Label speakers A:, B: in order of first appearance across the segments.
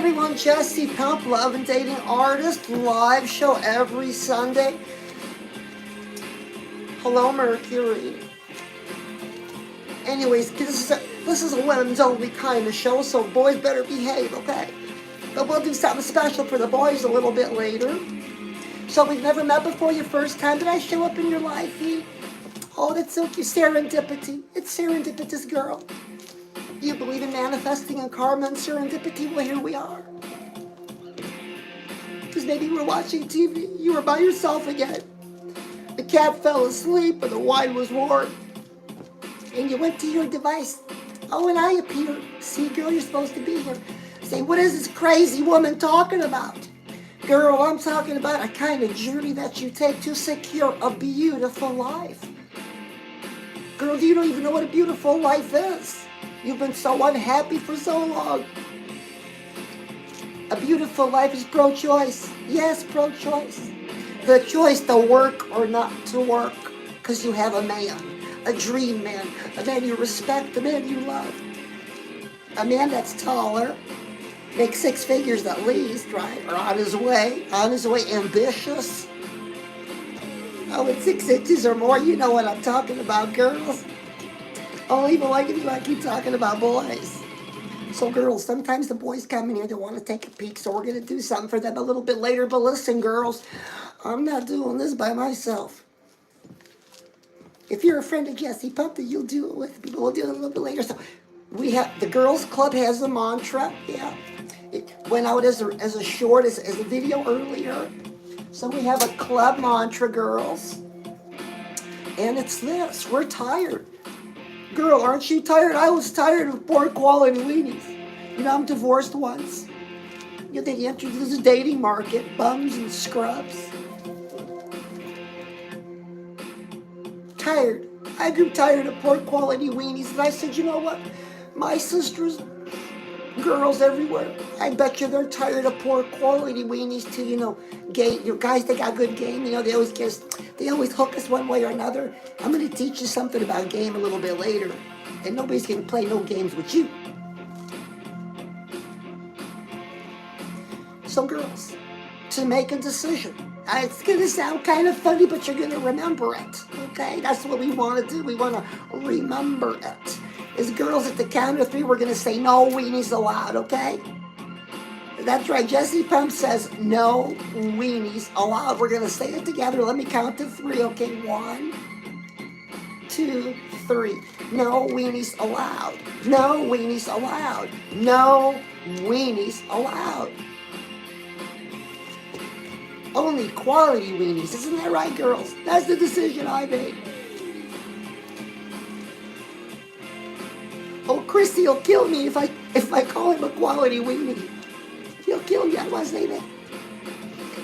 A: everyone, Jesse Pump, Love and Dating Artist, live show every Sunday. Hello, Mercury. Anyways, this is a women's only kind of show, so boys better behave, okay? But we'll do something special for the boys a little bit later. So we've never met before, your first time. Did I show up in your life, E? Oh, that's so cute. Serendipity. It's serendipitous, girl. You believe in manifesting and karma and serendipity? Well, here we are. Because maybe you were watching TV, you were by yourself again. The cat fell asleep or the wine was warm. And you went to your device. Oh, and I appear. See, girl, you're supposed to be here. Say, what is this crazy woman talking about? Girl, I'm talking about a kind of journey that you take to secure a beautiful life. Girl, you don't even know what a beautiful life is. You've been so unhappy for so long. A beautiful life is pro-choice. Yes, pro-choice. The choice to work or not to work. Because you have a man, a dream man, a man you respect, a man you love. A man that's taller, makes 6 figures at least, right? Or on his way, ambitious. Oh, at 6 inches or more, you know what I'm talking about, girls. Oh, even like if I keep talking about boys. So girls, sometimes the boys come in here, they want to take a peek, so we're going to do something for them a little bit later. But listen, girls, I'm not doing this by myself. If you're a friend of Jesse Pump, then you'll do it with me, but we'll do it a little bit later. So we have, the girls club has a mantra, yeah. It went out as a short, as a video earlier. So we have a club mantra, girls. And it's this, we're tired. Girl, aren't you tired? I was tired of poor quality weenies. You know, I'm divorced once. You know, they introduced the dating market, bums and scrubs. Tired. I grew tired of poor quality weenies. And I said, you know what? My sisters, girls everywhere, I bet you they're tired of poor quality weenies too, you know, guys that got good game, you know, they always hook us one way or another. I'm going to teach you something about game a little bit later, and nobody's going to play no games with you. So girls, to make a decision, it's going to sound kind of funny, but you're going to remember it, okay? That's what we want to do. We want to remember it. As girls, at the count of 3, we're going to say no weenies allowed, okay? That's right. Jesse Pump says no weenies allowed. We're going to say it together. Let me count to 3, okay? 1, 2, 3. No weenies allowed. No weenies allowed. No weenies allowed. Only quality weenies. Isn't that right, girls? That's the decision I made. Oh, Christy will kill me if I call him a quality weenie. He'll kill me. I want to say that.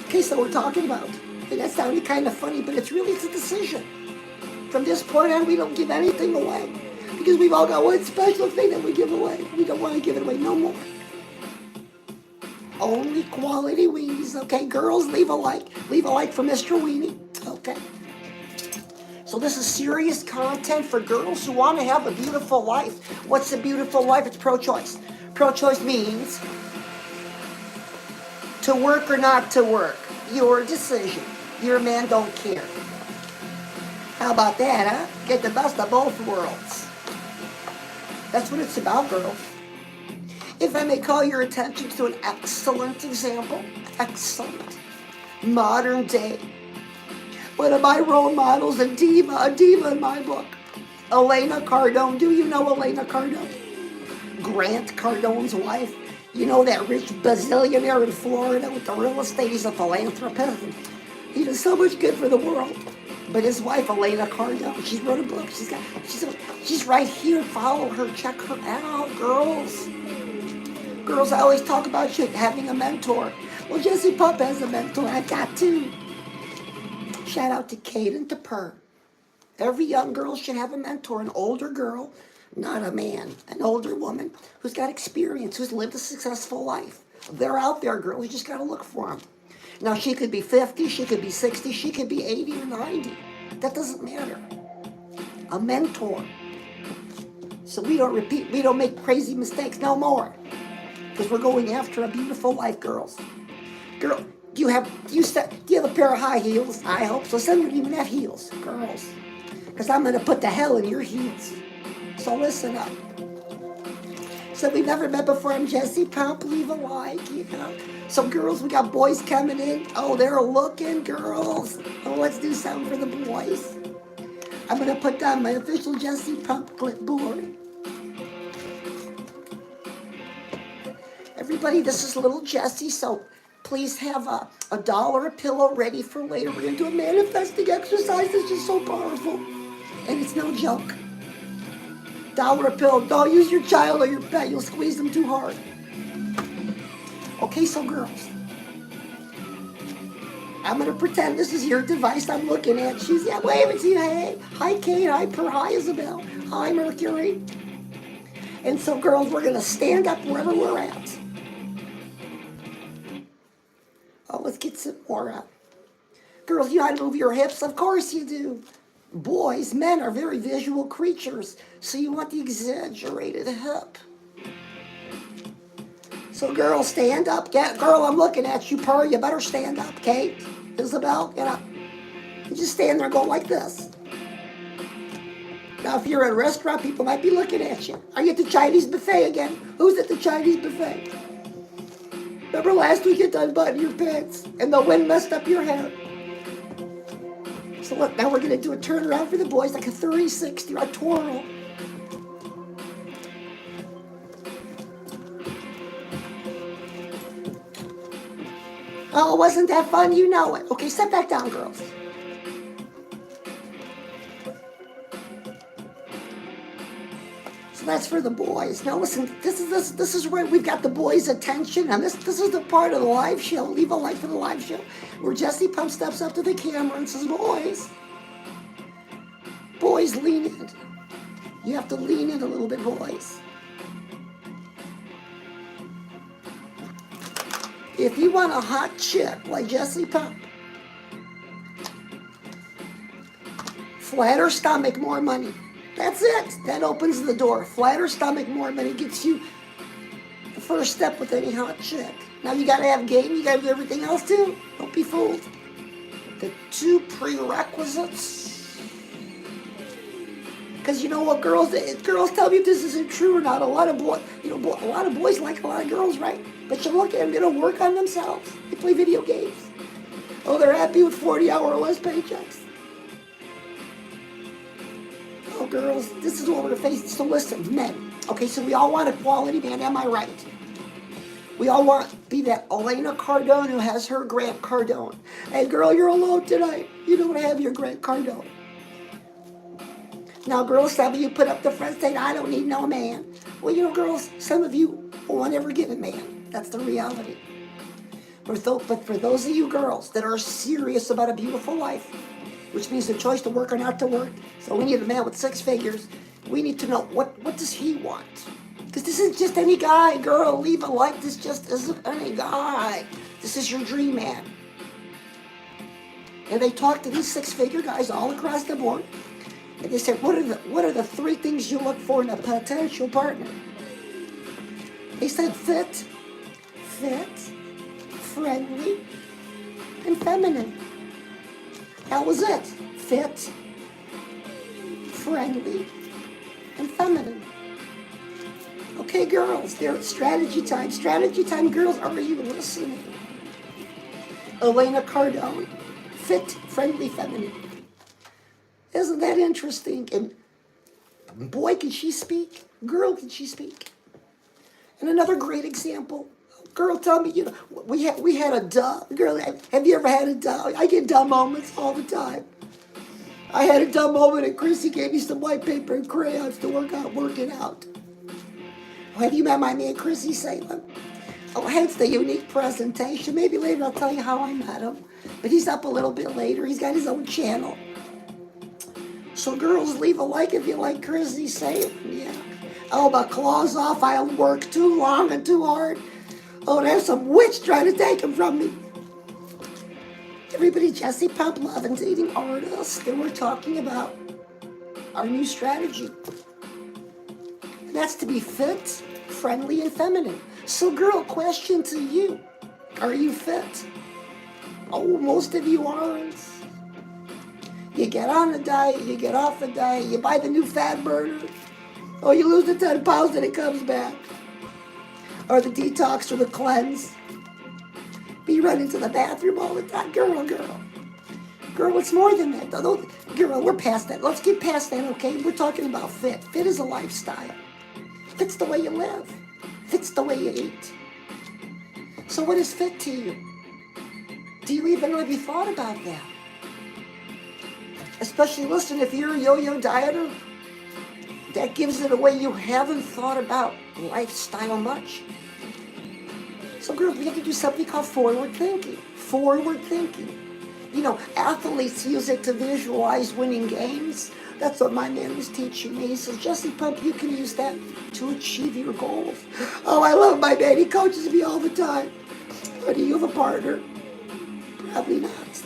A: Okay, so we're talking about. And that sounded kind of funny, but it's a decision. From this point on, we don't give anything away. Because we've all got one special thing that we give away. We don't want to give it away no more. Only quality weenies, okay? Girls, leave a like. Leave a like for Mr. Weenie, okay? So this is serious content for girls who want to have a beautiful life. What's a beautiful life? It's pro-choice. Pro-choice means to work or not to work. Your decision. Your man don't care. How about that, huh? Get the best of both worlds. That's what it's about, girls. If I may call your attention to an excellent example, excellent, modern day. One of my role models, a diva in my book, Elena Cardone. Do you know Elena Cardone? Grant Cardone's wife. You know that rich bazillionaire in Florida with the real estate. He's a philanthropist. He does so much good for the world. But his wife, Elena Cardone, she wrote a book. She's right here. Follow her. Check her out, girls. Girls, I always talk about having a mentor. Well, Jesse Pump has a mentor. I got two. Shout out to Kate and to Per. Every young girl should have a mentor, an older girl, not a man, an older woman who's got experience, who's lived a successful life. They're out there, girls. You just got to look for them. Now, she could be 50, she could be 60, she could be 80 or 90. That doesn't matter. A mentor. So we don't make crazy mistakes no more. because we're going after a beautiful life, girls. Girl, do you have a pair of high heels? I hope so. Some don't even have heels, girls, because I'm gonna put the hell in your heels. So listen up. So we've never met before. I'm Jesse Pump. Leave a like, you know. So girls, we got boys coming in. Oh, they're looking, girls. Oh, let's do something for the boys. I'm gonna put down my official Jesse Pump clipboard. Everybody, this is little Jesse, so please have a dollar a pillow ready for later. We're gonna do a manifesting exercise that's just so powerful. And it's no joke. Dollar a pillow. Don't use your child or your pet. You'll squeeze them too hard. Okay, so girls, I'm gonna pretend this is your device. I'm looking at. She's waving to you. Hey, hi Kate. Hi Per. Hi Isabel. Hi Mercury. And so, girls, we're gonna stand up wherever we're at. Oh, let's get some more up. Girls, you know how to move your hips? Of course you do. Boys, men are very visual creatures, so you want the exaggerated hip. So girls, stand up. Girl, I'm looking at you, Per. You better stand up, Kate. Isabel, get up. You just stand there and go like this. Now, if you're at a restaurant, people might be looking at you. Are you at the Chinese buffet again? Who's at the Chinese buffet? Remember last week you unbuttoned your pants and the wind messed up your hair? So look, now we're going to do a turnaround for the boys, like a 360 or a twirl. Oh, wasn't that fun? You know it. Okay, sit back down, girls. So that's for the boys. Now listen, this is where we've got the boys' attention, and this is the part of the live show. Leave a like for the live show, where Jesse Pump steps up to the camera and says, boys, lean in. You have to lean in a little bit, boys. If you want a hot chick like Jesse Pump, flatter stomach, more money. That's it. That opens the door. Flatter stomach, more money gets you the first step with any hot chick. Now you gotta have game. You gotta do everything else too. Don't be fooled. The two prerequisites. Because you know what, girls tell me if this isn't true or not. A lot of boys like a lot of girls, right? But you look at them, they don't work on themselves. They play video games. Oh, they're happy with 40-hour or less paychecks. Oh, girls, this is what we're facing. So listen, men. Okay, so we all want a quality man, am I right? We all want to be that Elena Cardone who has her Grant Cardone. Hey, girl, you're alone tonight. You don't have your Grant Cardone. Now, girls, some of you put up the front saying, I don't need no man. Well, you know, girls, some of you won't ever get a man. That's the reality. But for those of you girls that are serious about a beautiful life, which means the choice to work or not to work, so we need a man with 6 figures. We need to know what does he want? Because this isn't just any guy, girl. Leave a like. This just isn't any guy. This is your dream man. And they talk to these 6-figure guys all across the board. And they said, what are the 3 things you look for in a potential partner? They said fit, friendly, and feminine. That was it. Fit, friendly, and feminine. Okay, girls, they're strategy time. Strategy time, girls, are you listening? Elena Cardone, fit, friendly, feminine. Isn't that interesting? And boy, can she speak. Girl, can she speak. And another great example. Girl, tell me, we had a duh. Girl, have you ever had a duh? I get dumb moments all the time. I had a dumb moment and Chrissy gave me some white paper and crayons to work it out. Have you met my man Chrissy Salem? Oh, hence the unique presentation. Maybe later I'll tell you how I met him. But he's up a little bit later. He's got his own channel. So girls, leave a like if you like Chrissy Salem. Yeah. Oh, but claws off, I'll work too long and too hard. Oh, there's some witch trying to take him from me. Everybody, Jesse Pump, love and dating artist. And we're talking about our new strategy. And that's to be fit, friendly, and feminine. So girl, question to you. Are you fit? Oh, most of you aren't. You get on the diet, you get off the diet, you buy the new fat burner. Oh, you lose the 10 pounds and it comes back. Or the detox or the cleanse. Be running to the bathroom all the time. Girl. Girl, it's more than that. Girl, we're past that. Let's get past that, okay? We're talking about fit. Fit is a lifestyle. Fit's the way you live. Fit's the way you eat. So what is fit to you? Do you even know, have you thought about that? Especially, listen, if you're a yo-yo dieter, that gives it away. You haven't thought about lifestyle much. So girls, we have to do something called forward thinking. Forward thinking. You know, athletes use it to visualize winning games. That's what my man was teaching me. He says, Jesse Pump, you can use that to achieve your goals. Oh, I love my man. He coaches me all the time. But do you have a partner? Probably not.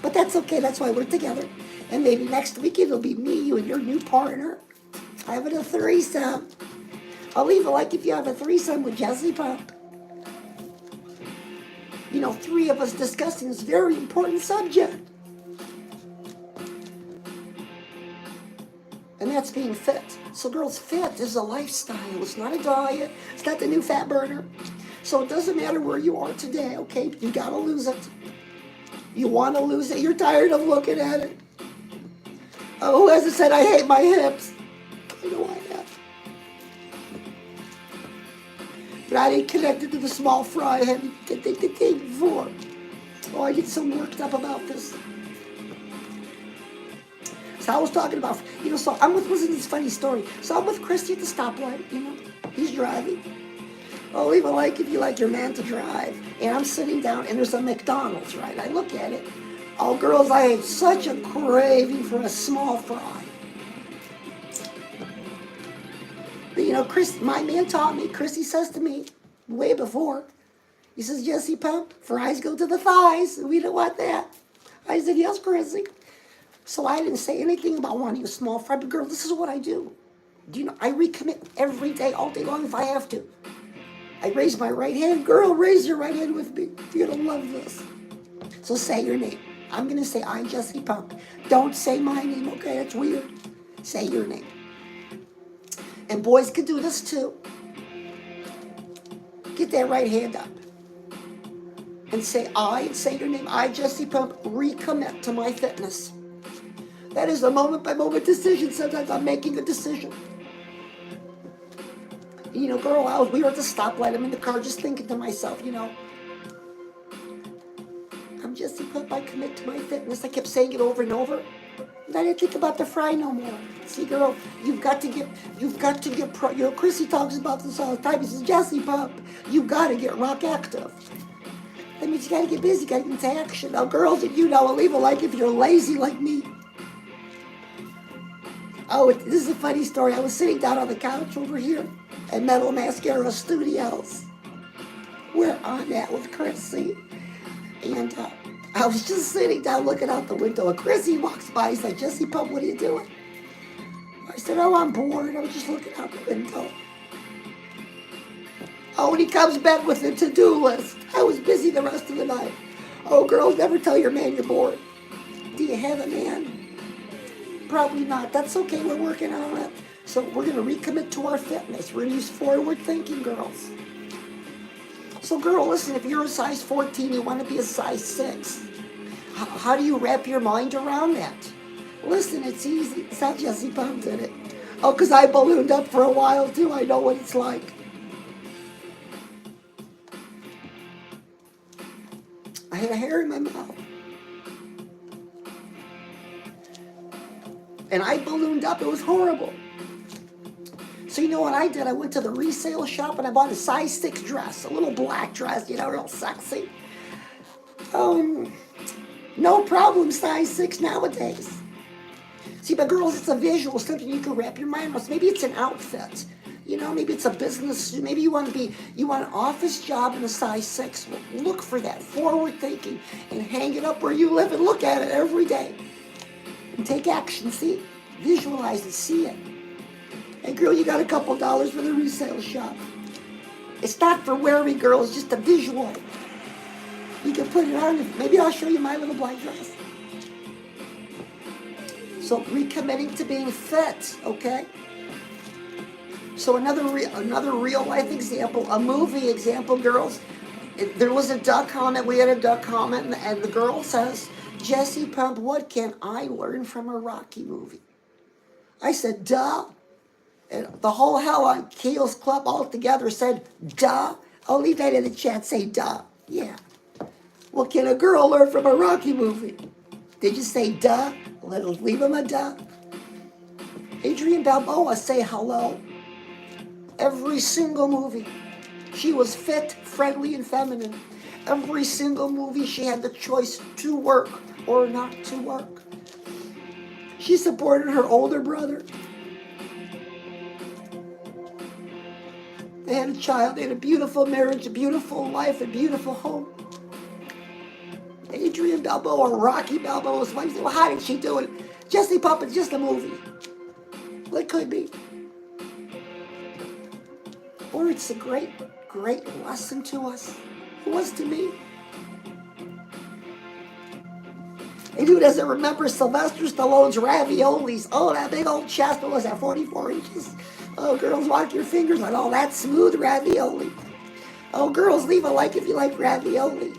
A: But that's okay. That's why we're together. And maybe next week it'll be me, you, and your new partner having a threesome. I'll even like if you have a threesome with Jesse Pump. You know, 3 of us discussing this very important subject. And that's being fit. So girls, fit is a lifestyle. It's not a diet. It's not the new fat burner. So it doesn't matter where you are today, okay? You gotta lose it. You want to lose it. You're tired of looking at it. Oh, who hasn't said, I hate my hips? I know I have. But I didn't connect it to the small fry I had the day before. Oh, I get so worked up about this. So I was talking about, you know, so I'm with, listen to this funny story. So I'm with Christy at the stoplight, you know. He's driving. Oh, leave a like if you like your man to drive. And I'm sitting down, and there's a McDonald's, right? I look at it. Oh, girls, I had such a craving for a small fry. But, you know, my man taught me, Christy says to me, way before, he says, Jesse Pump, fries go to the thighs. We don't want that. I said, yes, Christy. So I didn't say anything about wanting a small fry, but girl, this is what I do. Do you know, I recommit every day, all day long if I have to. I raise my right hand. Girl, raise your right hand with me. You're going to love this. So say your name. I'm going to say, I'm Jesse Pump. Don't say my name, okay? That's weird. Say your name. And boys can do this too. Get that right hand up. And say your name. I, Jesse Pump, recommit to my fitness. That is a moment-by-moment decision. Sometimes I'm making a decision. You know, girl, we were at the stoplight. I'm in the car just thinking to myself, you know, I'm Jesse Pump. I commit to my fitness. I kept saying it over and over. And I didn't think about the fry no more. See, girl, you've got to get you know, Chrissy talks about this all the time. He says, Jesse Pump, you've got to get rock active. That means you got to get busy, you got to get into action. Now, girls, and you know, I'll leave a like if you're lazy like me. Oh, this is a funny story. I was sitting down on the couch over here at Metal Mascara Studios. We're on that with Chrissy. And I was just sitting down looking out the window. And Chrissy walks by. He's like, Jesse Pump, what are you doing? I said, oh, I'm bored. I was just looking out the window. Oh, and he comes back with a to-do list. I was busy the rest of the night. Oh, girls, never tell your man you're bored. Do you have a man? Probably not. That's okay. We're working on it. So we're going to recommit to our fitness. We're going to use forward thinking, girls. So, girl, listen, if you're a size 14, you want to be a size 6. How do you wrap your mind around that? Listen, it's easy. It's how Jesse Pump did it. Oh, because I ballooned up for a while, too. I know what it's like. I had a hair in my mouth. And I ballooned up. It was horrible. So you know what I did? I went to the resale shop and I bought a size 6 dress, a little black dress, you know, real sexy. No problem, size 6 nowadays. See, but girls, it's a visual, something you can wrap your mind around. So maybe it's an outfit. You know, maybe it's a business. Maybe you want an office job in a size 6. Well, look for that, forward thinking, and hang it up where you live and look at it every day. And take action, see? Visualize it, see it. Hey, girl, you got a couple dollars for the resale shop. It's not for wearing, girls, it's just a visual. You can put it on. Maybe I'll show you my little black dress. So recommitting to being fit, okay? So another real life example, a movie example, girls. There was a duck comment. We had a duck comment, and the girl says, "Jesse Pump, what can I learn from a Rocky movie?" I said, "Duh." And the whole hell on Keel's Club altogether said, "Duh." I'll leave that in the chat. Say, "Duh." Yeah. What can a girl learn from a Rocky movie? Did you say duh? Let's leave him a duh. Adrienne Balboa, say hello. Every single movie, she was fit, friendly, and feminine. Every single movie, she had the choice to work or not to work. She supported her older brother. They had a child, they had a beautiful marriage, a beautiful life, a beautiful home. Adrienne Balboa, Rocky Balboa's wife. Well, how did she do it? Jesse Pump is just a movie. Well, it could be. Or it's a great, great lesson to us. It was to me. And who doesn't remember Sylvester Stallone's raviolis? Oh, that big old chest, what was that, 44 inches? Oh, girls, watch your fingers on all that smooth ravioli. Oh, girls, leave a like if you like ravioli.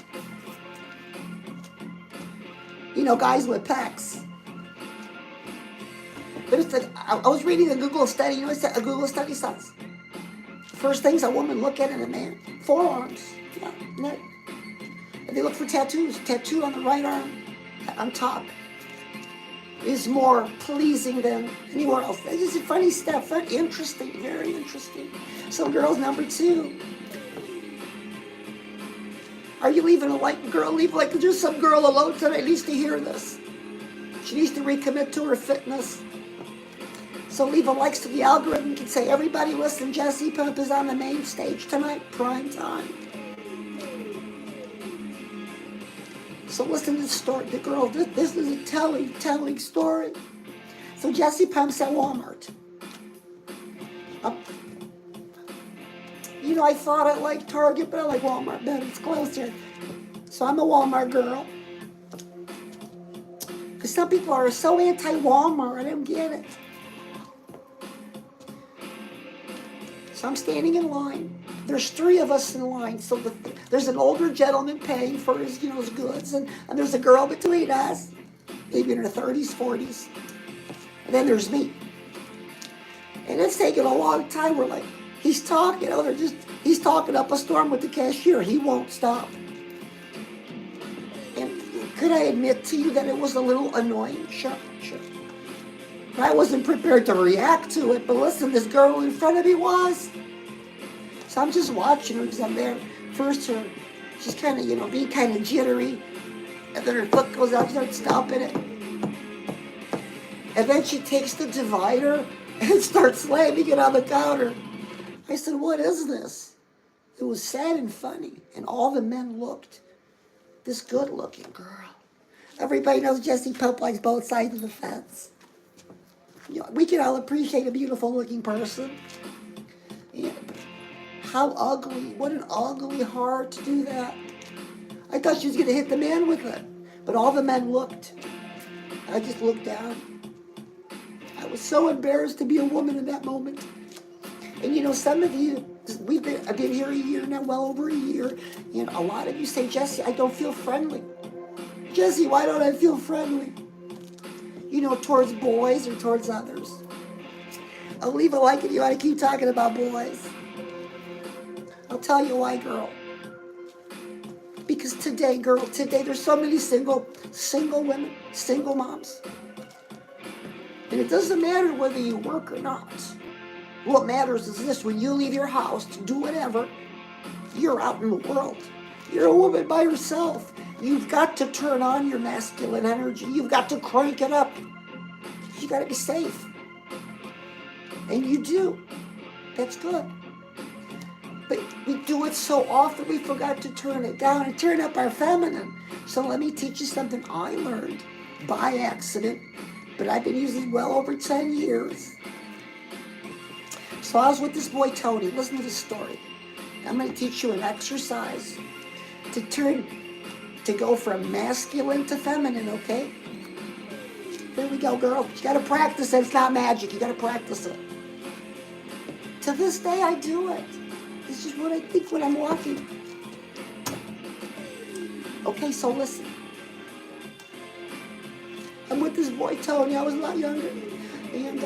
A: You know, guys with pecs. But I was reading a Google study. You know what a Google study says? First things a woman look at in a man, forearms. Yeah, neck. And they look for tattoos. Tattoo on the right arm, on top, is more pleasing than anywhere else. This is funny stuff. Very interesting. Very interesting. So, girls, number 2. Are you leaving a like, girl? Leave a like. There's some girl alone tonight needs to hear this. She needs to recommit to her fitness. So leave a like so the algorithm can say, everybody listen, Jesse Pump is on the main stage tonight, prime time. So listen to the story. The girl, this is a telling story. So Jesse Pump's at Walmart. You know, I thought I liked Target, but I like Walmart better. It's closer. So I'm a Walmart girl. Because some people are so anti-Walmart, I don't get it. So I'm standing in line. There's 3 of us in line. So there's an older gentleman paying for his, his goods, and there's a girl between us, maybe in her 30s, 40s. And then there's me. And it's taking a long time. We're like, he's talking. He's talking up a storm with the cashier. He won't stop. And could I admit to you that it was a little annoying? Sure. I wasn't prepared to react to it, but listen, this girl in front of me was. So I'm just watching her because I'm there. First, she's kind of, being kind of jittery. And then her foot goes out, she starts stomping it. And then she takes the divider and starts slamming it on the counter. I said, what is this? It was sad and funny. And all the men looked. This good-looking girl. Everybody knows Jesse Pump likes both sides of the fence. We can all appreciate a beautiful-looking person. Yeah, but how ugly. What an ugly heart to do that. I thought she was going to hit the man with it. But all the men looked. I just looked down. I was so embarrassed to be a woman in that moment. And some of you, I've been here a year now, well over a year, and a lot of you say, Jesse, I don't feel friendly. Jesse, why don't I feel friendly? Towards boys or towards others. I'll leave a like if you want to keep talking about boys. I'll tell you why, girl. Because today, there's so many single women, single moms. And it doesn't matter whether you work or not. What matters is this: when you leave your house to do whatever, you're out in the world. You're a woman by yourself. You've got to turn on your masculine energy. You've got to crank it up. You got to be safe. And you do. That's good. But we do it so often we forgot to turn it down and turn up our feminine. So let me teach you something I learned by accident, but I've been using well over 10 years. So I was with this boy, Tony. Listen to this story. I'm going to teach you an exercise to go from masculine to feminine, okay? Here we go, girl. You got to practice it. It's not magic. You got to practice it. To this day, I do it. This is what I think when I'm walking. Okay, so listen. I'm with this boy, Tony. I was a lot younger. And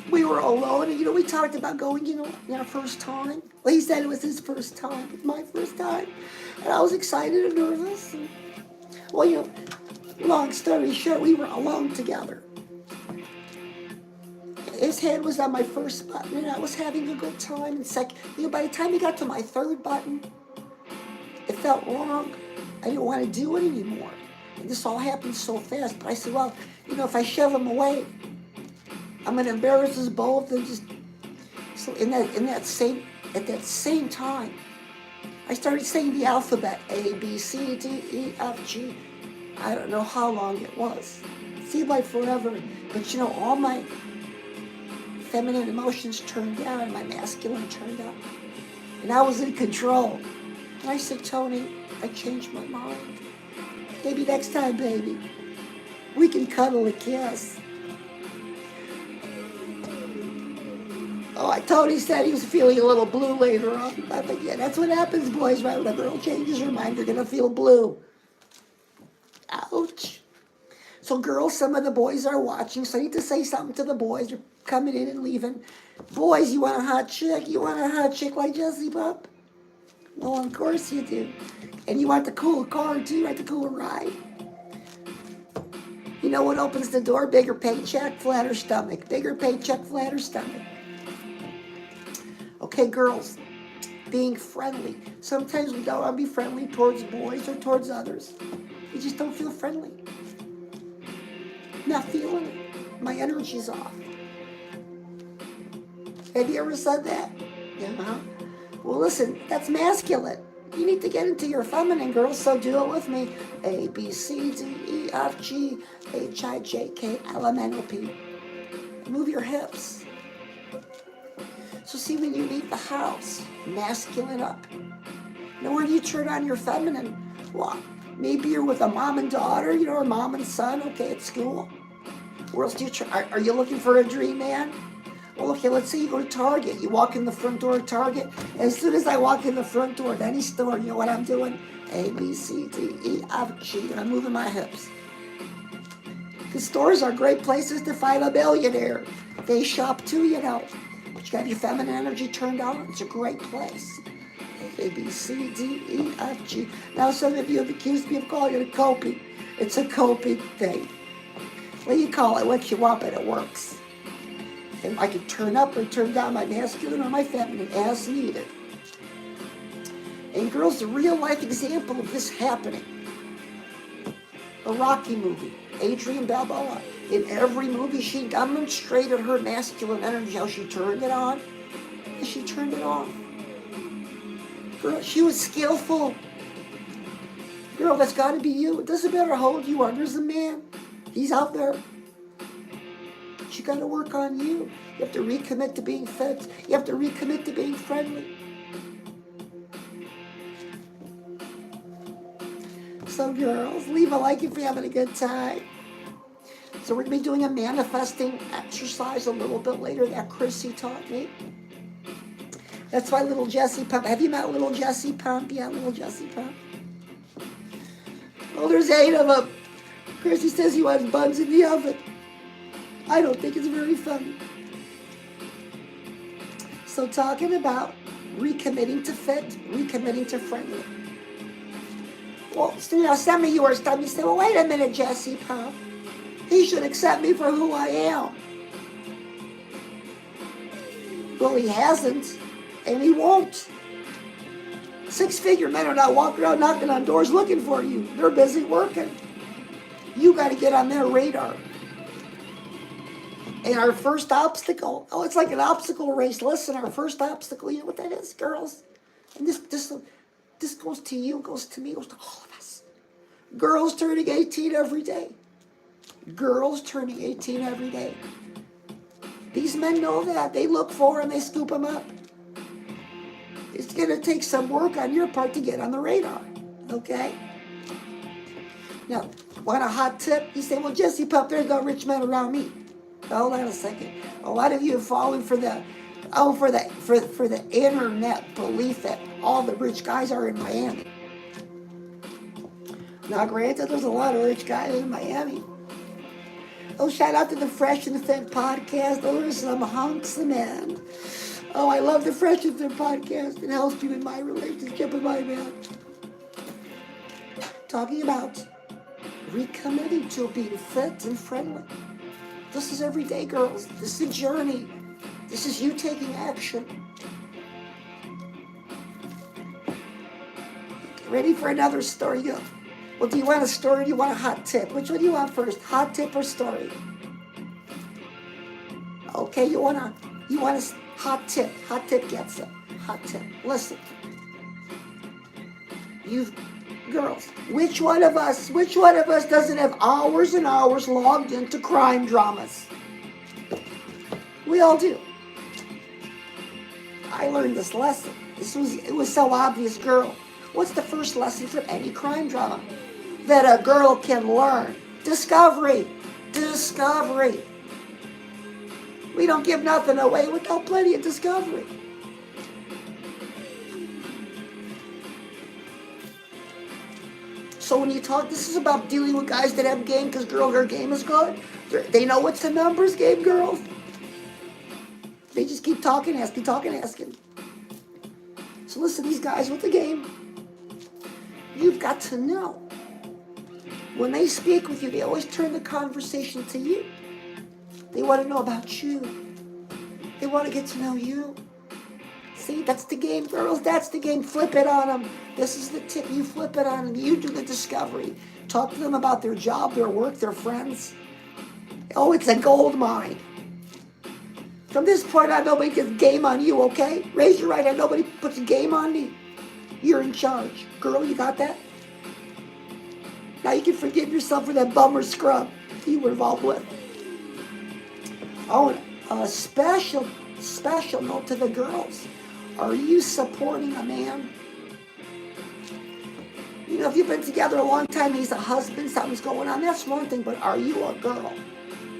A: we were alone. And, we talked about going, our first time. Well, he said it was his first time. It's my first time. And I was excited and nervous. And, well, long story short, we were alone together. His hand was on my first button, and I was having a good time. And by the time he got to my third button, it felt wrong. I didn't want to do it anymore. And this all happened so fast. But I said, well, if I shove him away, I'm going to embarrass us both. And just so at that same time, I started saying the alphabet: A, B, C, D, E, F, G. I don't know how long it was. It seemed like forever. But all my feminine emotions turned down and my masculine turned up. And I was in control. And I said, Tony, I changed my mind. Maybe next time, baby, we can cuddle and kiss. Oh, Tony said he was feeling a little blue later on. I think, yeah, that's what happens, boys, right? When a girl changes her mind, you're going to feel blue. Ouch. So, girls, some of the boys are watching, so I need to say something to the boys. They're coming in and leaving. Boys, you want a hot chick? You want a hot chick like Jessie Pup? Well, of course you do. And you want the cool car, too, right? The cool ride. You know what opens the door? Bigger paycheck, flatter stomach. Bigger paycheck, flatter stomach. Okay, girls, being friendly. Sometimes we don't want to be friendly towards boys or towards others. We just don't feel friendly. Not feeling it. My energy's off. Have you ever said that? Yeah. Well, listen, that's masculine. You need to get into your feminine, girls, so do it with me. A, B, C, D, E, F, G, H, I, J, K, L, M, N, O, P. Move your hips. So see, when you leave the house, masculine up. Now, where do you turn on your feminine? Well, maybe you're with a mom and daughter, or mom and son, okay, at school. Where else do you turn? Are you looking for a dream man? Well, okay, let's say you go to Target. You walk in the front door of Target. As soon as I walk in the front door of any store, you know what I'm doing? A, B, C, D, E, F, G, and I'm moving my hips. The stores are great places to find a billionaire. They shop too, But you got your feminine energy turned on. It's a great place. A, B, C, D, E, F, G. Now, some of you have accused me of calling it a coping. It's a coping thing. Well, you call it what you want, but it works. And I can turn up or turn down my masculine or my feminine as needed. And girls, a real life example of this happening. A Rocky movie. Adrian Balboa. In every movie, she demonstrated her masculine energy, how she turned it on, and she turned it off. Girl, she was skillful. Girl, that's got to be you. It doesn't matter how old you are. There's a man. He's out there. But you got to work on you. You have to recommit to being fed. You have to recommit to being friendly. So, girls, leave a like if you're having a good time. So we're going to be doing a manifesting exercise a little bit later that Chrissy taught me. That's why little Jessie Pump. Have you met little Jessie Pump? Yeah, little Jessie Pump. Oh, there's 8 of them. Chrissy says he wants buns in the oven. I don't think it's very funny. So talking about recommitting to fit, recommitting to friendly. Well, some of you are starting to say, well, wait a minute, Jessie Pump. He should accept me for who I am. Well, he hasn't, and he won't. 6-figure men are not walking around knocking on doors looking for you. They're busy working. You got to get on their radar. And our first obstacle, it's like an obstacle race. Listen, our first obstacle, you know what that is, girls? And this goes to you, goes to me, goes to all of us. Girls turning 18 every day. Girls turning 18 every day. These men know that. They look for them, they scoop them up. It's going to take some work on your part to get on the radar, okay? Now, want a hot tip? You say, well, Jesse Pump, there's no rich men around me. Hold on a second. A lot of you have fallen for the internet belief that all the rich guys are in Miami. Now, granted, there's a lot of rich guys in Miami. Oh, shout out to the Fresh and Fit podcast. Those are some hunks of men. Oh, I love the Fresh and Fit podcast. It helps me in my relationship with my man. Talking about recommitting to being fit and friendly. This is every day, girls. This is a journey. This is you taking action. Ready for another story? Go. Well, do you want a story or do you want a hot tip? Which one do you want first? Hot tip or story? Okay, you want a hot tip. Hot tip gets it. Hot tip. Listen. You girls, which one of us doesn't have hours and hours logged into crime dramas? We all do. I learned this lesson. It was so obvious, girl. What's the first lesson from any crime drama? That a girl can learn. Discovery. Discovery. We don't give nothing away without plenty of discovery. So when you talk, this is about dealing with guys that have game, because girls, their game is good. They know what's a numbers game, girls. They just keep talking, asking. So listen, these guys with the game, you've got to know. When they speak with you, they always turn the conversation to you. They want to know about you. They want to get to know you. See, that's the game, girls. That's the game. Flip it on them. This is the tip. You flip it on them. You do the discovery. Talk to them about their job, their work, their friends. Oh, it's a gold mine. From this point on, nobody gets game on you, okay? Raise your right hand. Nobody puts game on me. You're in charge. Girl, you got that? Now you can forgive yourself for that bum or scrub you were involved with. Oh, and a special note to the girls. Are you supporting a man? You know, if you've been together a long time, he's a husband, something's going on, that's one thing, but are you a girl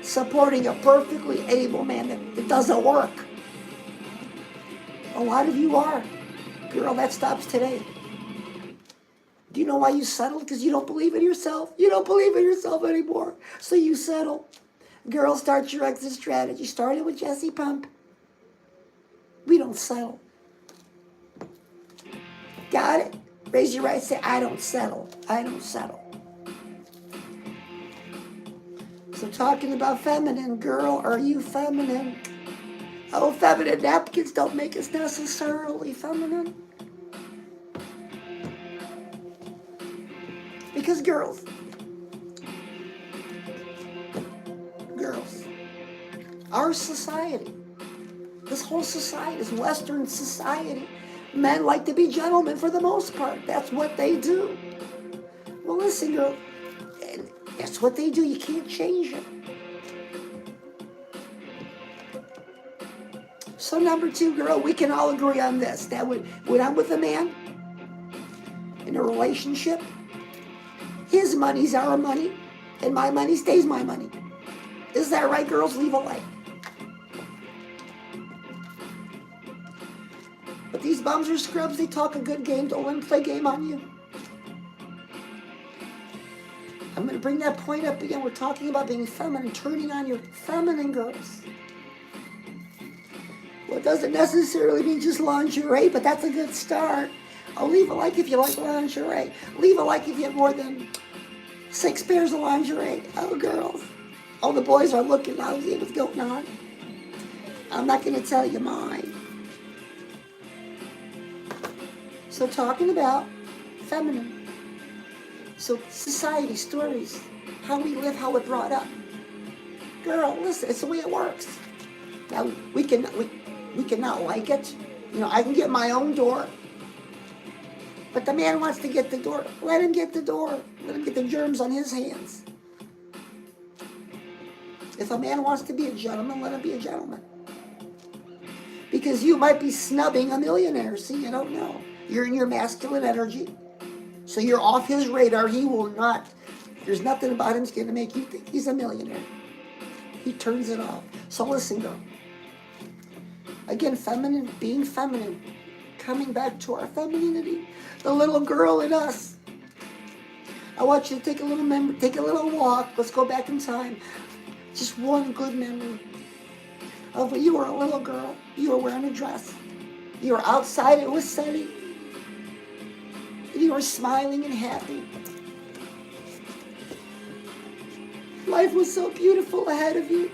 A: supporting a perfectly able man that doesn't work? A lot of you are. Girl, that stops today. Do you know why you settled? Because you don't believe in yourself. You don't believe in yourself anymore. So you settle. Girl, start your exit strategy. Started with Jesse Pump. We don't settle. Got it? Raise your right, say, I don't settle. I don't settle. So talking about feminine, girl, are you feminine? Oh, feminine napkins don't make us necessarily feminine. Because girls, our society, this whole society, this Western society, men like to be gentlemen for the most part. That's what they do. Well, listen, girl, that's what they do. You can't change it. So number two, girl, we can all agree on this. That when I'm with a man in a relationship, his money's our money, and my money stays my money. Is that right, girls? Leave a like. But these bums are scrubs. They talk a good game. Don't let them play game on you. I'm going to bring that point up again. We're talking about being feminine, turning on your feminine girls. Well, it doesn't necessarily mean just lingerie, but that's a good start. I'll leave a like if you like lingerie. Leave a like if you have more than 6 pairs of lingerie. Oh, girls. All the boys are looking now to see what's going on. I'm not going to tell you mine. So talking about feminine. So society, stories, how we live, how we're brought up. Girl, listen, it's the way it works. Now, we cannot like it. You know, I can get my own door. But the man wants to get the door. Let him get the door. Let him get the germs on his hands. If a man wants to be a gentleman, let him be a gentleman. Because you might be snubbing a millionaire. See, you don't know. You're in your masculine energy. So you're off his radar. He will not, there's nothing about him that's going to make you think he's a millionaire. He turns it off. So listen, girl. Again, feminine, being feminine. Coming back to our femininity. The little girl in us. I want you to take a little walk. Let's go back in time. Just one good memory of when you were a little girl. You were wearing a dress. You were outside, it was sunny. And you were smiling and happy. Life was so beautiful ahead of you.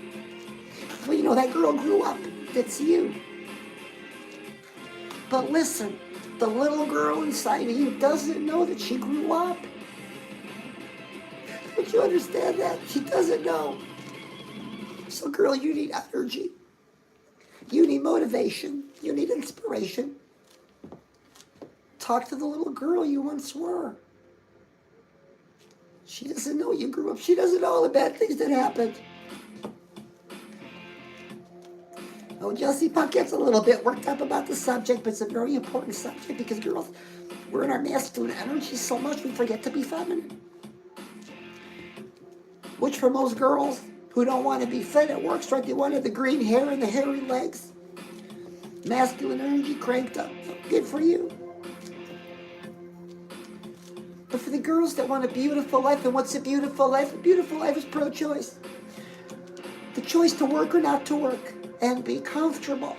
A: Well, you know, that girl grew up. That's you. But listen, the little girl inside of you doesn't know that she grew up. Don't you understand that? She doesn't know. So girl, you need energy. You need motivation. You need inspiration. Talk to the little girl you once were. She doesn't know you grew up. She doesn't know all the bad things that happened. Oh, Jesse Punk gets a little bit worked up about the subject, but it's a very important subject because girls, we're in our masculine energy so much we forget to be feminine. Which for most girls who don't want to be fit, it works, right? They wanted the green hair and the hairy legs. Masculine energy cranked up. Good for you. But for the girls that want a beautiful life, and what's a beautiful life? A beautiful life is pro-choice. The choice to work or not to work and be comfortable.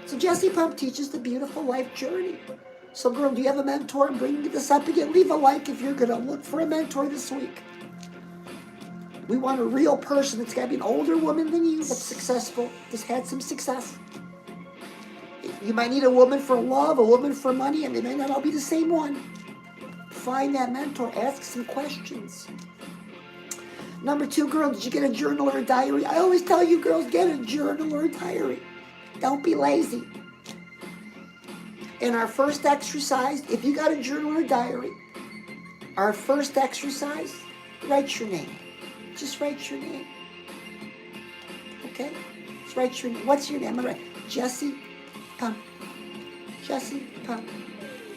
A: So Jesse Pump teaches the beautiful life journey. So girl, do you have a mentor? I'm bringing this up again. Leave a like if you're going to look for a mentor this week. We want a real person that's got to be an older woman than you that's successful, that's had some success. You might need a woman for love, a woman for money, and they may not all be the same one. Find that mentor. Ask some questions. Number 2, girl, did you get a journal or a diary? I always tell you girls, get a journal or a diary. Don't be lazy. In our first exercise, if you got a journal or a diary, our first exercise, write your name. Just write your name. Okay? Just write your name. What's your name? I'm going to write Jesse Pump. Jesse Pump.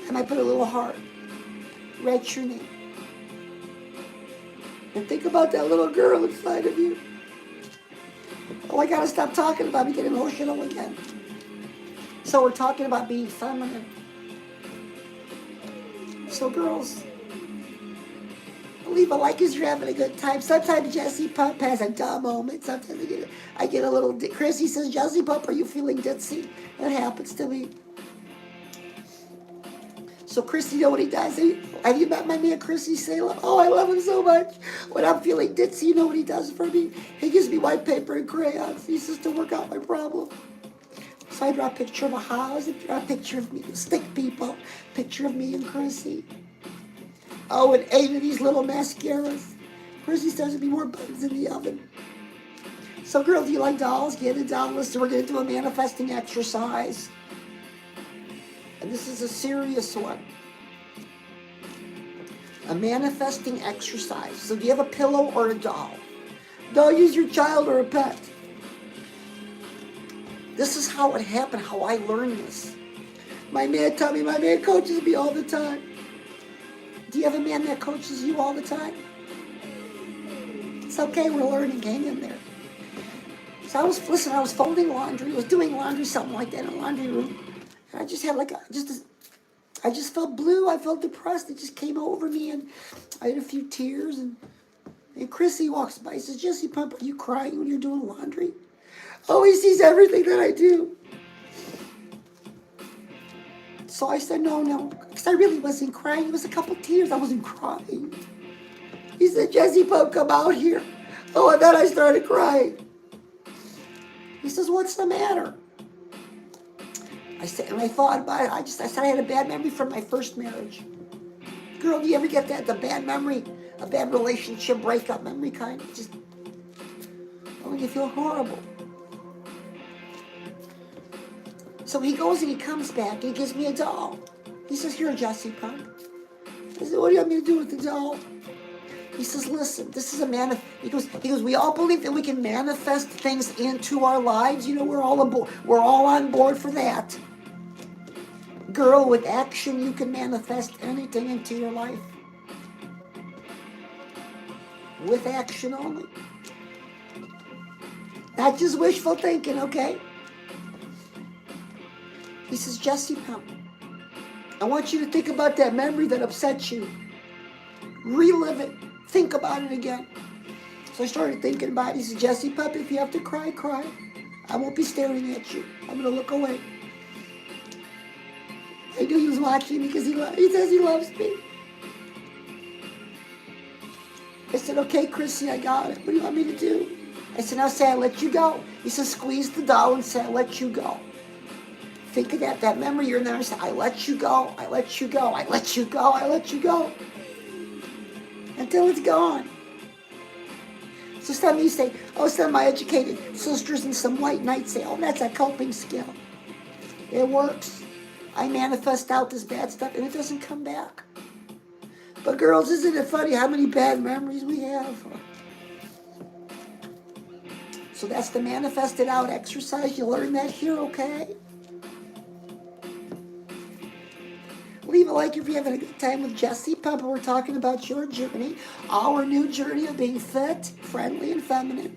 A: I might put a little heart. Write your name. And think about that little girl inside of you. Oh, I got to stop talking about me getting emotional again. So we're talking about being feminine. So girls, leave a like as you're having a good time. Sometimes Jesse Pump has a dumb moment. Sometimes I get a little... Chrissy says, Jesse Pump, are you feeling ditzy? That happens to me. So Chrissy, you know what he does? Have you met my man Chrissy Salem? Oh, I love him so much. When I'm feeling ditzy, you know what he does for me? He gives me white paper and crayons. He says to work out my problem. So I draw a picture of a house, I draw a picture of me, stick people, picture of me and Chrissy. Oh, and 8 of these little mascaras. Chrissy says there'll be more buttons in the oven. So girls, do you like dolls? Get a doll. Listen, we're going to do a manifesting exercise. And this is a serious one. A manifesting exercise. So do you have a pillow or a doll? Don't use your child or a pet. This is how it happened, how I learned this. My man coaches me all the time. Do you have a man that coaches you all the time? It's okay, we're learning, hang in there. So I was folding laundry, I was doing laundry, something like that in a laundry room. And I just had I just felt blue, I felt depressed, it just came over me and I had a few tears and Chrissy walks by, he says, Jesse Pump, are you crying when you're doing laundry? Oh, he sees everything that I do. So I said, no, because I really wasn't crying. It was a couple tears. I wasn't crying. He said, Jesse Pump, come out here. Oh, and then I started crying. He says, what's the matter? I said, and I thought about it. I said I had a bad memory from my first marriage. Girl, do you ever get that? The bad memory, a bad relationship breakup memory kind? You feel horrible. So he goes and he comes back and he gives me a doll. He says, here, Jesse Pump. I said, what do you want me to do with the doll? He says, listen, this is a he goes, we all believe that we can manifest things into our lives. You know, we're all on board for that. Girl, with action, you can manifest anything into your life. With action only. Not just wishful thinking, okay? He says, Jesse Pump, I want you to think about that memory that upset you. Relive it. Think about it again. So I started thinking about it. He says, Jesse Pump, if you have to cry, cry. I won't be staring at you. I'm going to look away. I knew he was watching me because he says he loves me. I said, okay, Chrissy, I got it. What do you want me to do? I said, now say I let you go. He says, squeeze the doll and say I let you go. Think of that memory you're in there and say, I let you go, I let you go, I let you go, I let you go. Until it's gone. So some of you say, oh, some of my educated sisters and some white knights say, oh, that's a coping skill. It works. I manifest out this bad stuff and it doesn't come back. But girls, isn't it funny how many bad memories we have? So that's the manifested out exercise. You learn that here, okay? Leave a like if you're having a good time with Jesse Pump. We're talking about your journey, our new journey of being fit, friendly, and feminine.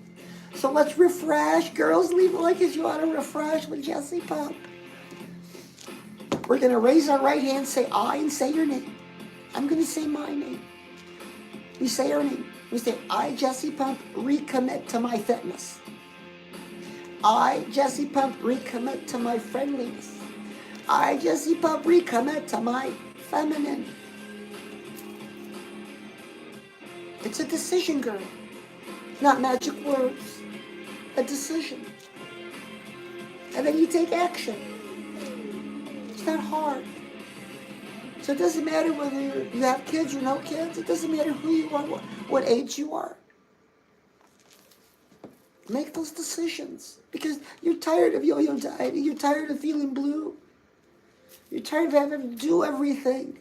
A: So let's refresh. Girls, leave a like if you want to refresh with Jesse Pump. We're going to raise our right hand, say I, and say your name. I'm going to say my name. We say our name. We say, I, Jesse Pump, recommit to my fitness. I, Jesse Pump, recommit to my friendliness. I, Jesse Pump, recommit to my feminine. It's a decision, girl. Not magic words. A decision. And then you take action. It's not hard. So it doesn't matter whether you have kids or no kids. It doesn't matter who you are, what age you are. Make those decisions. Because you're tired of yo-yo dieting. You're tired of feeling blue. You're tired of having to do everything.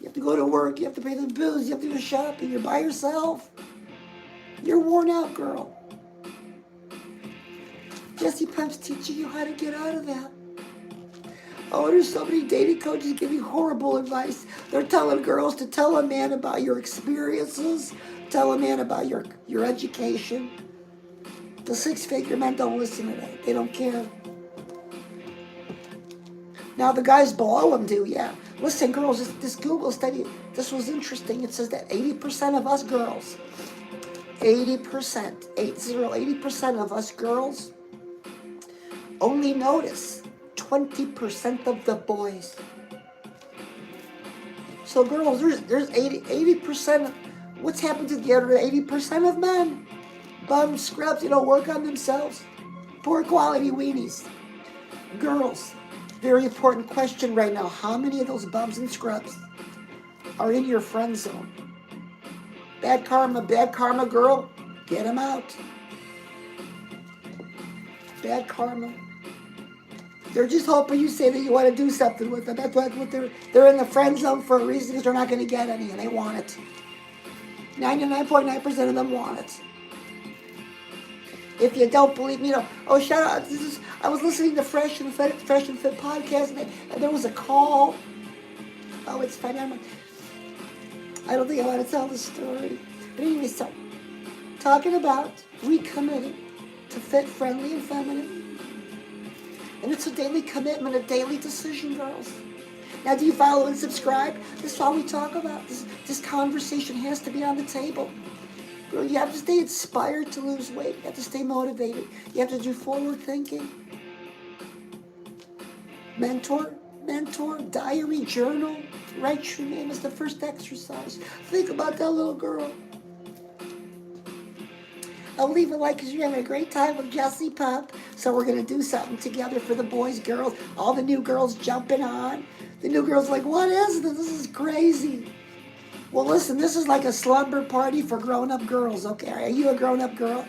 A: You have to go to work. You have to pay the bills. You have to go shopping. You're by yourself. You're worn out, girl. Jesse Pump's teaching you how to get out of that. Oh, there's so many dating coaches giving horrible advice. They're telling girls to tell a man about your experiences. Tell a man about your education. The six-figure men don't listen to that. They don't care. Now, the guys below them do, yeah. Listen, girls, this Google study, this was interesting. It says that 80% of us girls, 80% of us girls only notice 20% of the boys. So, girls, there's 80% of, what's happened to the other 80% of men? Bum scrubs, work on themselves. Poor quality weenies. Girls, very important question right now. How many of those bums and scrubs are in your friend zone? Bad karma, girl. Get them out. Bad karma. They're just hoping you say that you want to do something with them. That's what they're in the friend zone for a reason, because they're not going to get any, and they want it. 99.9% of them want it. If you don't believe me, oh, shout out. I was listening to Fresh and Fit podcast, and there was a call. Oh, it's funny. I don't think I want to tell the story. But anyway, so, talking about recommitting to fit, friendly, and feminine. And it's a daily commitment, a daily decision, girls. Now, do you follow and subscribe? This is all we talk about. This conversation has to be on the table. Girl, you have to stay inspired to lose weight. You have to stay motivated. You have to do forward thinking. Mentor, diary, journal. Write your name as the first exercise. Think about that little girl. I'll leave a like because you're having a great time with Jesse Pump. So we're going to do something together for the boys, girls. All the new girls jumping on. The new girls like, what is this? This is crazy. Well, listen, this is like a slumber party for grown-up girls, okay? Are you a grown-up girl?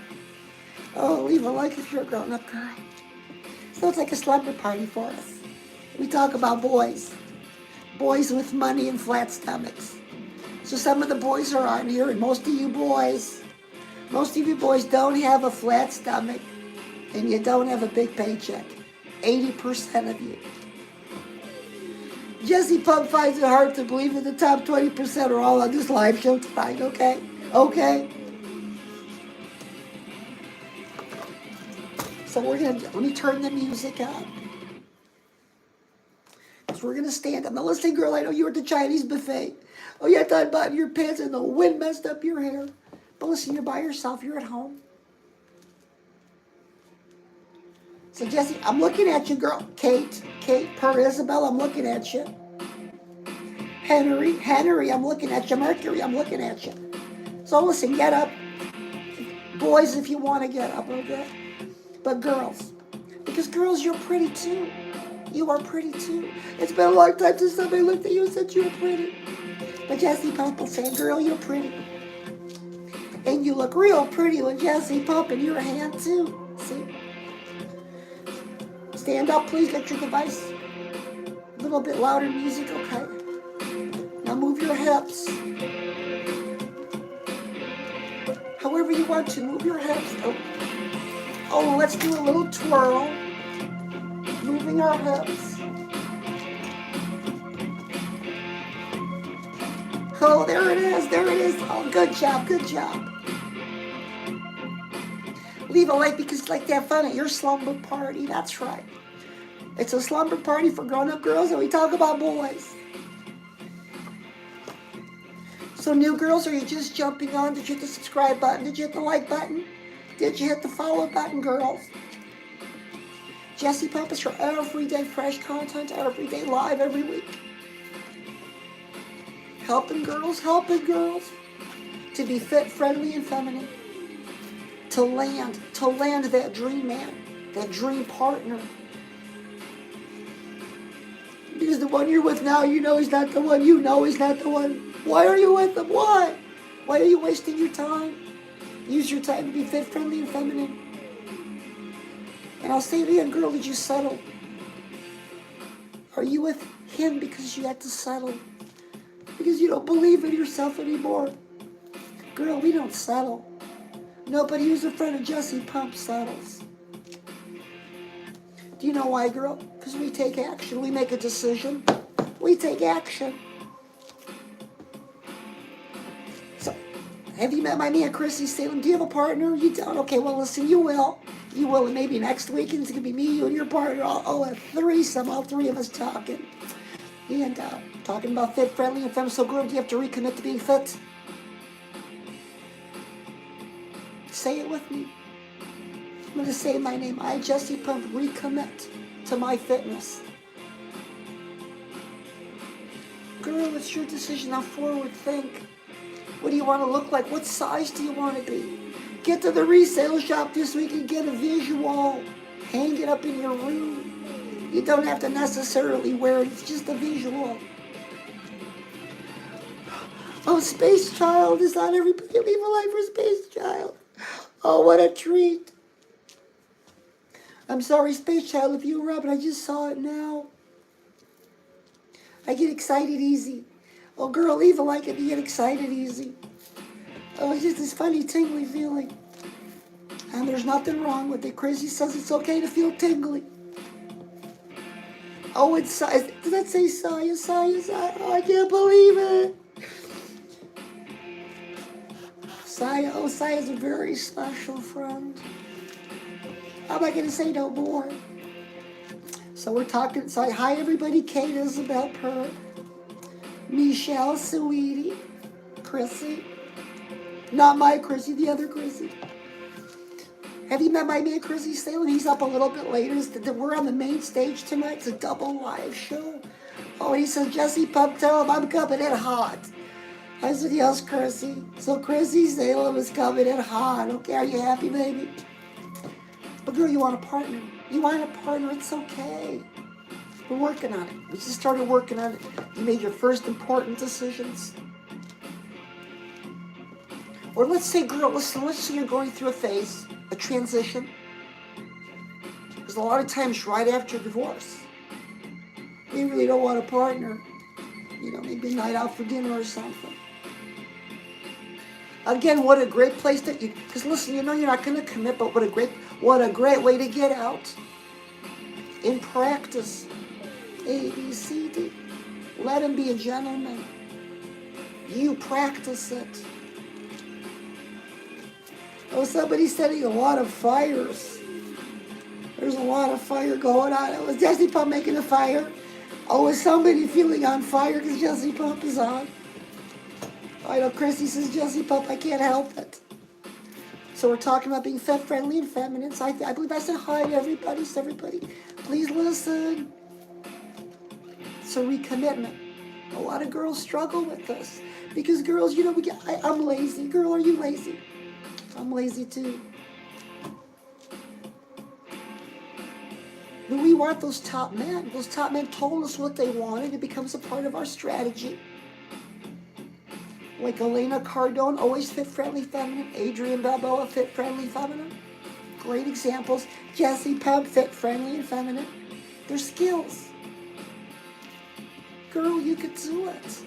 A: Oh, leave a like if you're a grown-up girl. So it's like a slumber party for us. We talk about boys. Boys with money and flat stomachs. So some of the boys are on here, and most of you boys don't have a flat stomach, and you don't have a big paycheck. 80% of you. Jesse Pump finds it hard to believe that the top 20% are all on this live show tonight, okay? Okay? So let me turn the music up. So we're gonna stand up. Now listen, girl, I know you were at the Chinese buffet. Oh, you had to unbutton your pants and the wind messed up your hair. But listen, you're by yourself, you're at home. So Jesse, I'm looking at you, girl. Kate, Per Isabel, I'm looking at you. Henry, I'm looking at you. Mercury, I'm looking at you. So listen, get up. Boys, if you want to get up, okay? But girls, because girls, you're pretty too. You are pretty too. It's been a long time since somebody looked at you and said you were pretty. But Jesse Pump will say, girl, you're pretty. And you look real pretty with Jesse Pump in your hand too. See? Stand up, please. Get your device. A little bit louder music, okay? Now move your hips. However you want to, move your hips. Oh, let's do a little twirl. Moving our hips. Oh, there it is. Oh, good job. Leave a like because it's like that fun at your slumber party. That's right. It's a slumber party for grown-up girls and we talk about boys. So new girls, are you just jumping on? Did you hit the subscribe button? Did you hit the like button? Did you hit the follow button, girls? Jesse Pump is for everyday fresh content, everyday live every week. Helping girls to be fit, friendly, and feminine. To land that dream man, that dream partner. Because the one you're with now, you know he's not the one. You know he's not the one. Why are you with him? Why? Why are you wasting your time? Use your time to be fit, friendly, and feminine. And I'll say to you, girl, did you settle? Are you with him because you had to settle? Because you don't believe in yourself anymore? Girl, we don't settle. Nobody who's a friend of Jesse Pump settles. Do you know why, girl? Because we take action. We make a decision. We take action. So, have you met my man, Chrissy Salem? Do you have a partner? You don't? Okay, well, listen, you will. You will, and maybe next week, and it's going to be me, you, and your partner. A threesome, all three of us talking. And talking about fit, friendly, and feminine. So, girl, do you have to recommit to being fit? Say it with me. I'm going to say my name. I, Jesse Pump, recommit to my fitness. Girl, it's your decision. Now forward think. What do you want to look like? What size do you want to be? Get to the resale shop this week and get a visual. Hang it up in your room. You don't have to necessarily wear it. It's just a visual. Oh, Space Child is on everybody. Leave a life for Space Child. Oh, what a treat. I'm sorry, Space Child, if you were up, but I just saw it now. I get excited easy. Oh, girl, leave a like if you get excited easy. Oh, it's just this funny, tingly feeling. And there's nothing wrong with it. Crazy says it's okay to feel tingly. Oh, it's Saya. Does that say Saya? Saya. Oh, I can't believe it. Saya. Oh, Saya's a very special friend. How am I going to say no more? So we're talking. So hi, everybody. Kate, Isabel, Per, Michelle, Sweetie, Chrissy. Not my Chrissy, the other Chrissy. Have you met my man, Chrissy Salem? He's up a little bit later. We're on the main stage tonight. It's a double live show. Oh, he says, Jesse Pump, tell him I'm coming in hot. I said, yes, Chrissy. So Chrissy Salem is coming in hot. Okay, are you happy, baby? But girl, you want a partner. You want a partner, it's okay. We're working on it. We just started working on it. You made your first important decisions. Or let's say, girl, listen, let's say you're going through a phase, a transition. Because a lot of times right after divorce, you really don't want a partner. You know, maybe a night out for dinner or something. Again, what a great place that you, because listen, you know you're not going to commit, but what a great way to get out. In practice, A, B, C, D. Let him be a gentleman. You practice it. Oh, somebody's setting a lot of fires. There's a lot of fire going on. It was Jesse Pump making a fire. Oh, is somebody feeling on fire because Jesse Pump is on? I know Christy says Jesse Pump, I can't help it. So we're talking about being fat, friendly, and feminine. So I believe I said hi to everybody. So everybody, please listen. It's a recommitment. A lot of girls struggle with this. Because girls, you know, I'm lazy. Girl, are you lazy? I'm lazy too. But we want those top men. Those top men told us what they wanted. It becomes a part of our strategy. Like Elena Cardone, always fit, friendly, feminine. Adrienne Balboa, fit, friendly, feminine. Great examples. Jesse Pump, fit, friendly, and feminine. They're skills. Girl, you could do it.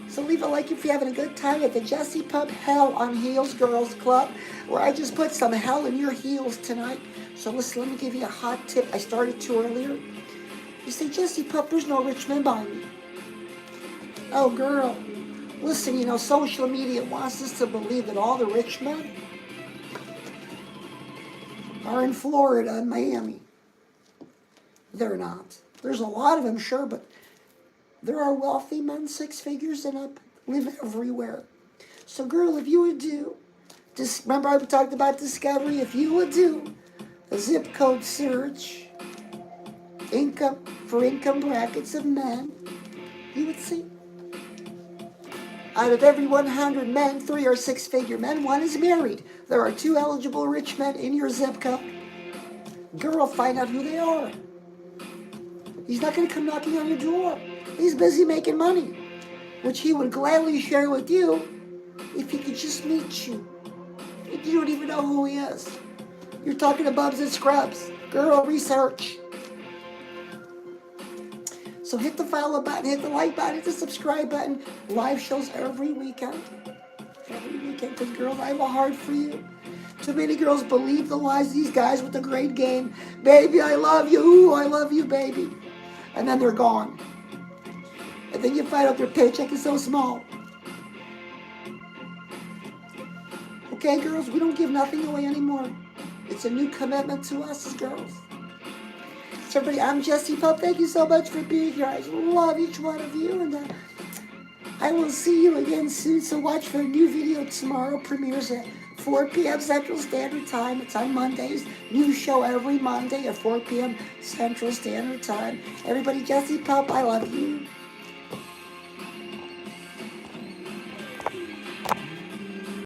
A: So leave a like if you're having a good time at the Jesse Pump Hell on Heels Girls Club, where I just put some hell in your heels tonight. So listen, let me give you a hot tip. I started to earlier. You say, Jesse Pump, there's no rich men by me. Oh, girl, listen, you know, social media wants us to believe that all the rich men are in Florida and Miami. They're not. There's a lot of them, sure, but there are wealthy men, 6 figures and up, live everywhere. So, girl, if you would do, remember I talked about discovery, if you would do a zip code search, income brackets of men, you would see. Out of every 100 men, 3 are 6-figure men. 1 is married. There are 2 eligible rich men in your zip code. Girl, find out who they are. He's not going to come knocking on your door. He's busy making money, which he would gladly share with you if he could just meet you. You don't even know who he is. You're talking to Bubs and Scrubs. Girl, research. So hit the follow button, hit the like button, hit the subscribe button. Live shows every weekend. Every weekend, because girls, I have a heart for you. Too many girls believe the lies of these guys with the great game. Baby, I love you. Ooh, I love you, baby. And then they're gone. And then you find out their paycheck is so small. Okay, girls, we don't give nothing away anymore. It's a new commitment to us as girls. So everybody, I'm Jesse Pump. Thank you so much for being here. I love each one of you. And I will see you again soon. So watch for a new video tomorrow. Premieres at 4 p.m. Central Standard Time. It's on Mondays. New show every Monday at 4 p.m. Central Standard Time. Everybody, Jesse Pump, I love you.